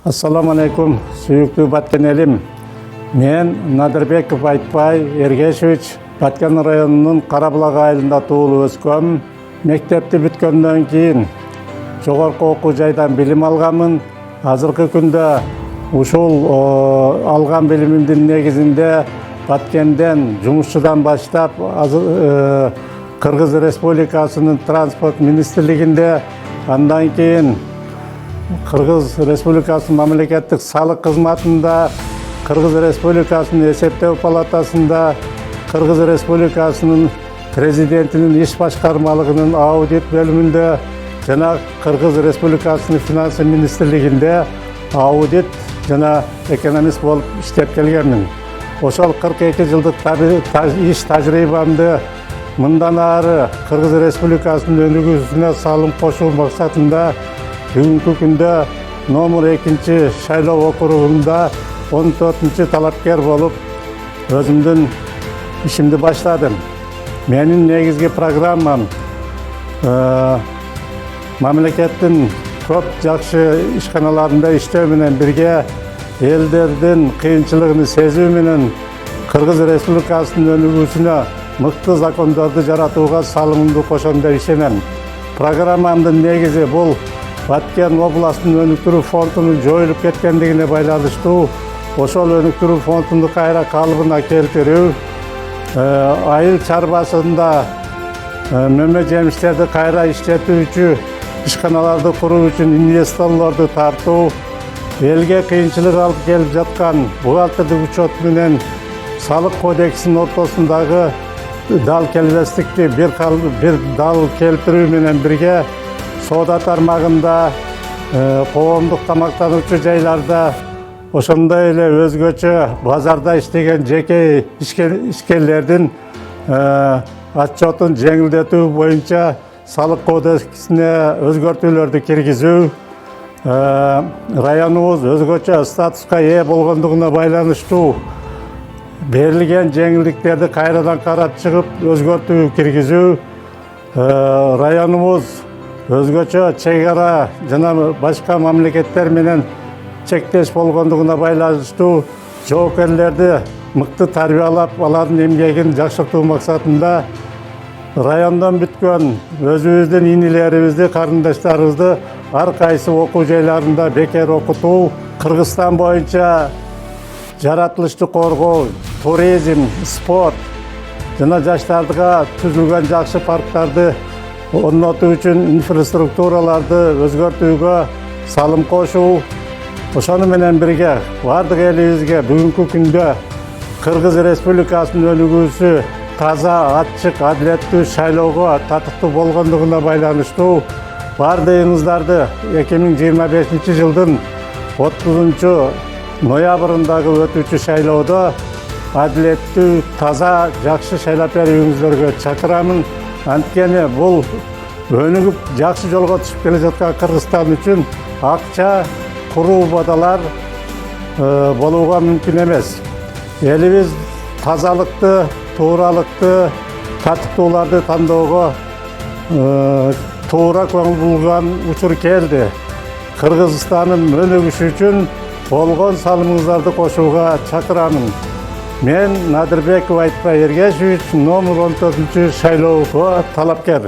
Assalamu alaikum, suyuktүү Баткен элим. Мен Надырбеков Айтбай Эргешевич, Баткен районунун Карабулак айылында туулуп өскөм. Мектепти бүткөндөн кийин жогорку окуу жайдан билим алганмын. Азыркы күндө ушул алган билимимдин негизинде Баткенден жумушчудан баштап Кыргыз Республикасынын транспорт министрлигинде, андан кийин Кыргыз Республикасынын мамлекеттик салык кызматында, Кыргыз Республикасынын эсептөө палатасында, Кыргыз Республикасынын президентинин иш башкармалыгынын аудит бөлүмүндө жана Кыргыз Республикасынын финансы министрлигинде аудит жана экономист болуп иштеп келгенмин. Ошол 42 жылдык иш тажрыйбамды мындан ары Кыргыз Республикасынын өнүгүүсүнө салым кошуу максатында бүгүнкү күндө номер 2 шайлоо округунда 14 талапкер болуп өзүмдүн ишимди баштадым. Менин негизги программам мамлекеттин көп жакшы ишканаларында иштөө менен бирге элдердин кыйынчылыгын сезүү менен Кыргыз Республикасынын өнүгүүсүнө мыкты закондорду жаратууга салымымды кошом деп ишенем. Программамдын негизи бул Баткен областынын өнүктүрүү фондунун жоюлуп кеткендигине байланыштуу ошол өнүктүрүү фондун кайра калыбына келтирүү, айыл чарбасында мөмө жемиштерди кайра иштетүүчү ишканаларды куруу үчүн инвесторлорду тартуу, элге кыйынчылык алып келип жаткан бухгалтердик учет менен салык кодексинин ортосундагы дал келбестикти бир дал келтирүү менен бирге соода тармагында, коомдук тамактануучу жайларда, ошондой эле өзгөчө базарда иштеген жеке ишкерлердин отчетун жеңилдетүү боюнча салык кодексине өзгөртүүлөрдү киргизүү, районубуз өзгөчө статуска ээ болгондугуна байланыштуу берилген жеңилдиктерди кайрадан карап чыгып өзгөртүү киргизүү, районубуз өзгөчө чек ара жана башка мамлекеттер менен чектеш болгондугуна байланыштуу жоопкерлерди мыкты тарбиялап, алардын эмгегин жакшыртуу максатында райондон бүткөн өзүбүздүн инилерибизди, карындаштарыбызды ар кайсы окуу жайларында бекер окутуу, Кыргызстан боюнча жаратылышты коргоо, туризм, спорт жана жаштарга түзүлгөн жакшы парктарды орнотуу үчүн инфраструктураларды өзгөртүүгө салым кошуу, ошону менен бирге бардык элибизге бүгүнкү күндө Кыргыз Республикасынын өнүгүүсү таза, ачык, адилеттүү шайлоого татыктуу болгондугуна байланыштуу бардыгыңыздарды 2025 жылдын 30 ноябрындагы өтүүчү шайлоодо адилеттүү, таза, жакшы шайлап берүүңүздөргө чакырамын. Анткени бул өнүгүп жакшы жолго түшүп келе жаткан Кыргызстан үчүн акча, куруу бадалар болууга мүмкүн эмес. Элибиз тазалыкты, тууралыкты, татыктууларды тандоого туура көңүл бурган учур келди. Кыргызстандын өнүгүшү үчүн болгон салымыңыздарды кошууга чакырамын. Мен Надырбеков Айтбай Эргешевич, номер 14 шайлоого талапкер.